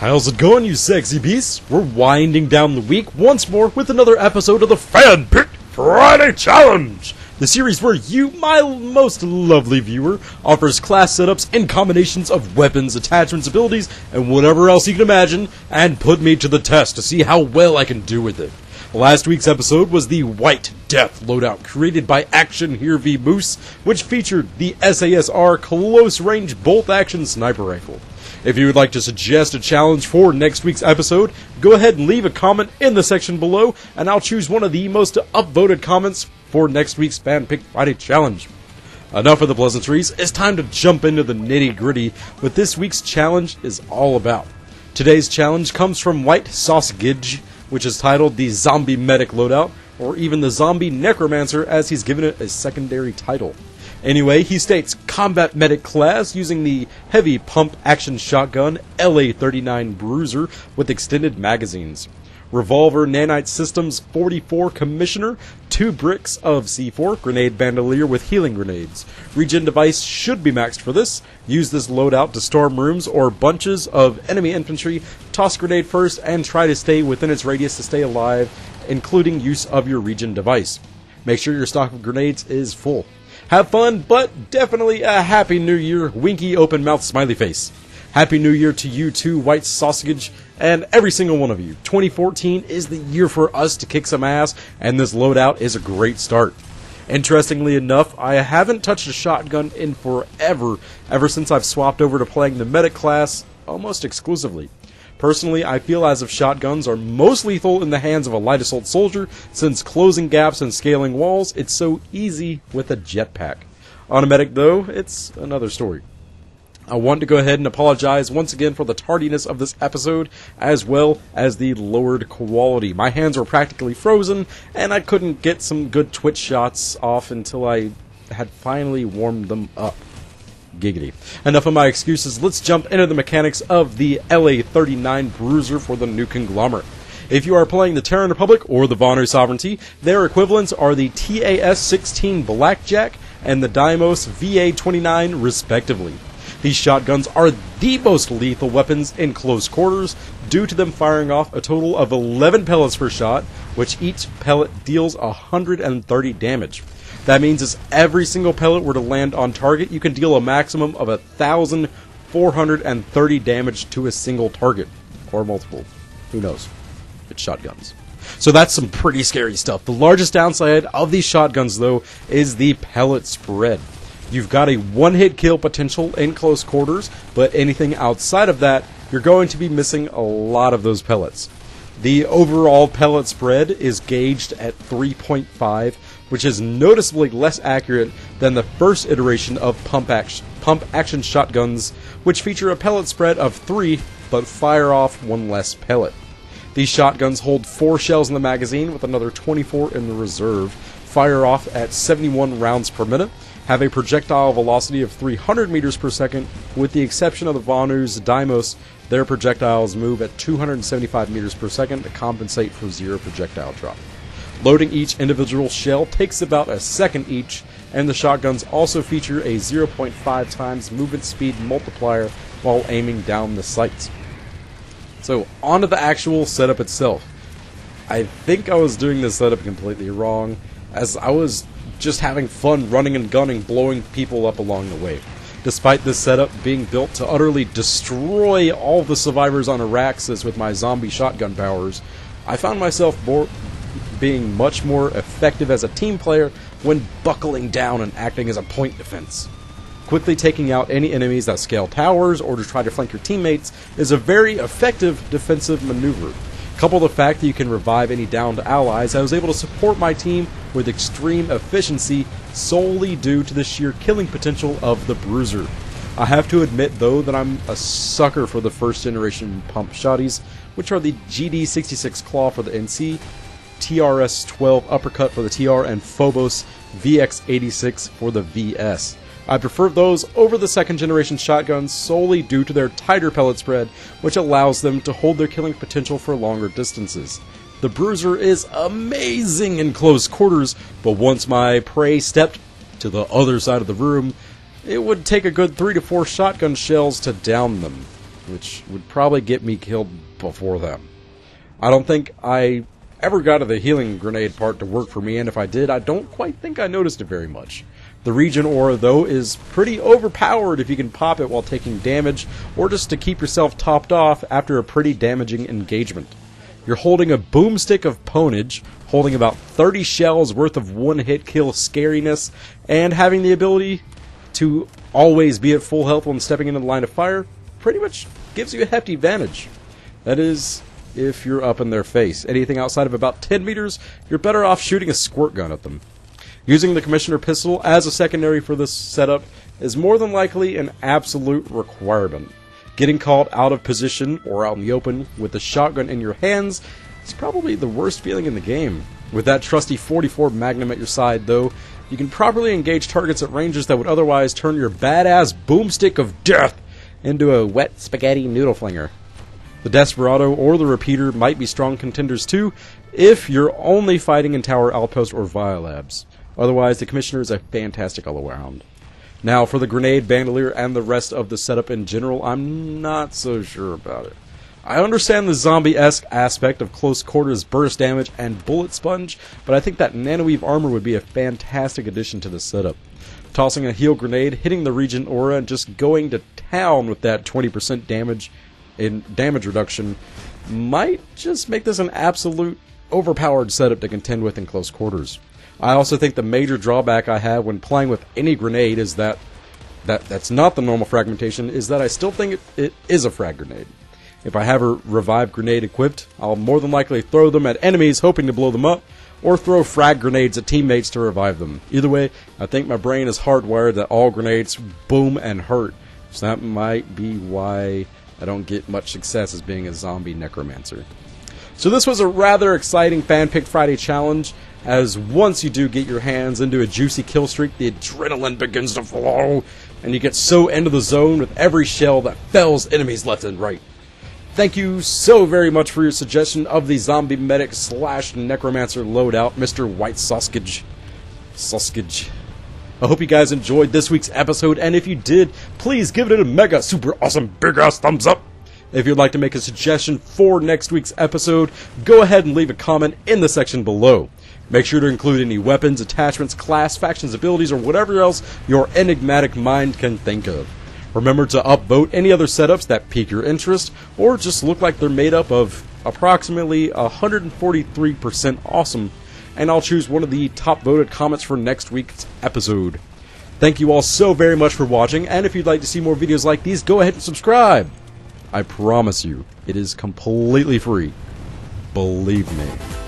How's it going, you sexy beasts? We're winding down the week once more with another episode of the Fan-Picked Friday Challenge! The series where you, my most lovely viewer, offers class setups and combinations of weapons, attachments, abilities, and whatever else you can imagine, and put me to the test to see how well I can do with it. Last week's episode was the White Death loadout created by Action Here v Moose, which featured the SASR close-range bolt-action sniper rifle. If you would like to suggest a challenge for next week's episode, go ahead and leave a comment in the section below, and I'll choose one of the most upvoted comments for next week's Fan-Picked Friday Challenge. Enough of the pleasantries, it's time to jump into the nitty-gritty, what this week's challenge is all about. Today's challenge comes from WhiteSausgage, which is titled the Zombie Medic Loadout, or even the Zombie Necromancer as he's given it a secondary title. Anyway, he states Combat Medic class using the heavy pump action shotgun LA39 Bruiser with extended magazines. Revolver Nanite Systems 44 Commissioner, 2 bricks of C4, grenade bandolier with healing grenades. Regen device should be maxed for this. Use this loadout to storm rooms or bunches of enemy infantry, toss grenade first, and try to stay within its radius to stay alive, including use of your regen device. Make sure your stock of grenades is full. Have fun, but definitely a Happy New Year, winky open mouth smiley face. Happy New Year to you too, WhiteSausgage, and every single one of you. 2014 is the year for us to kick some ass, and this loadout is a great start. Interestingly enough, I haven't touched a shotgun in forever, ever since I've swapped over to playing the medic class almost exclusively. Personally, I feel as if shotguns are most lethal in the hands of a light assault soldier, since closing gaps and scaling walls, it's so easy with a jetpack. On a medic, though, it's another story. I want to go ahead and apologize once again for the tardiness of this episode, as well as the lowered quality. My hands were practically frozen, and I couldn't get some good Twitch shots off until I had finally warmed them up. Giggity. Enough of my excuses, let's jump into the mechanics of the LA39 Bruiser for the new conglomerate. If you are playing the Terran Republic or the Vonu Sovereignty, their equivalents are the TAS-16 Blackjack and the Deimos VA-29 respectively. These shotguns are the most lethal weapons in close quarters due to them firing off a total of 11 pellets per shot, which each pellet deals 130 damage. That means if every single pellet were to land on target, you can deal a maximum of 1,430 damage to a single target. Or multiple. Who knows? It's shotguns. So that's some pretty scary stuff. The largest downside of these shotguns, though, is the pellet spread. You've got a one-hit kill potential in close quarters, but anything outside of that, you're going to be missing a lot of those pellets. The overall pellet spread is gauged at 3.5, which is noticeably less accurate than the first iteration of pump action shotguns, which feature a pellet spread of 3, but fire off 1 less pellet. These shotguns hold 4 shells in the magazine with another 24 in the reserve, fire off at 71 rounds per minute, have a projectile velocity of 300 meters per second, with the exception of the Vonu's Deimos. Their projectiles move at 275 meters per second to compensate for 0 projectile drop. Loading each individual shell takes about a second each, and the shotguns also feature a 0.5 times movement speed multiplier while aiming down the sights. So, on to the actual setup itself. I think I was doing this setup completely wrong, as I was just having fun running and gunning, blowing people up along the way. Despite this setup being built to utterly destroy all the survivors on Araxis with my zombie shotgun powers, I found myself being much more effective as a team player when buckling down and acting as a point defense. Quickly taking out any enemies that scale towers or to try to flank your teammates is a very effective defensive maneuver. Couple the fact that you can revive any downed allies, I was able to support my team with extreme efficiency solely due to the sheer killing potential of the Bruiser. I have to admit, though, that I'm a sucker for the first generation pump shotties, which are the GD66 Claw for the NC, TRS-12 Uppercut for the TR, and Phobos VX86 for the VS. I prefer those over the second generation shotguns solely due to their tighter pellet spread, which allows them to hold their killing potential for longer distances. The Bruiser is amazing in close quarters, but once my prey stepped to the other side of the room, it would take a good 3 to 4 shotgun shells to down them. which would probably get me killed before them. I don't think I ever got to the healing grenade part to work for me, and if I did, I don't quite think I noticed it very much. The Regen aura, though, is pretty overpowered if you can pop it while taking damage, or just to keep yourself topped off after a pretty damaging engagement. You're holding a boomstick of ponage, holding about 30 shells worth of one-hit kill scariness, and having the ability to always be at full health when stepping into the line of fire pretty much gives you a hefty advantage. That is, if you're up in their face. Anything outside of about 10 meters, you're better off shooting a squirt gun at them. Using the Commissioner pistol as a secondary for this setup is more than likely an absolute requirement. Getting caught out of position or out in the open with the shotgun in your hands is probably the worst feeling in the game. With that trusty 44 Magnum at your side, though, you can properly engage targets at ranges that would otherwise turn your badass boomstick of death into a wet spaghetti noodle flinger. The Desperado or the Repeater might be strong contenders too, if you're only fighting in Tower Outpost or Via Labs. Otherwise, the Commissioner is a fantastic all-around. Now, for the Grenade, Bandolier, and the rest of the setup in general, I'm not so sure about it. I understand the zombie-esque aspect of close quarters burst damage and bullet sponge, but I think that Nano-Weave armor would be a fantastic addition to the setup. Tossing a heal grenade, hitting the Regen aura, and just going to town with that 20% damage reduction might just make this an absolute overpowered setup to contend with in close quarters. I also think the major drawback I have when playing with any grenade is that's not the normal fragmentation, is that I still think it is a frag grenade. If I have a revive grenade equipped, I'll more than likely throw them at enemies hoping to blow them up, or throw frag grenades at teammates to revive them. Either way, I think my brain is hardwired that all grenades boom and hurt, so that might be why I don't get much success as being a zombie necromancer. So this was a rather exciting fan-picked Friday challenge, as once you do get your hands into a juicy kill streak, the adrenaline begins to flow, and you get so into the zone with every shell that fells enemies left and right. Thank you so very much for your suggestion of the zombie medic / necromancer loadout, Mr. WhiteSausgage. I hope you guys enjoyed this week's episode, and if you did, please give it a mega super awesome big ass thumbs up. If you'd like to make a suggestion for next week's episode, go ahead and leave a comment in the section below. Make sure to include any weapons, attachments, class, factions, abilities, or whatever else your enigmatic mind can think of. Remember to upvote any other setups that pique your interest, or just look like they're made up of approximately 143% awesome, and I'll choose one of the top voted comments for next week's episode. Thank you all so very much for watching, and if you'd like to see more videos like these, go ahead and subscribe. I promise you, it is completely free. Believe me.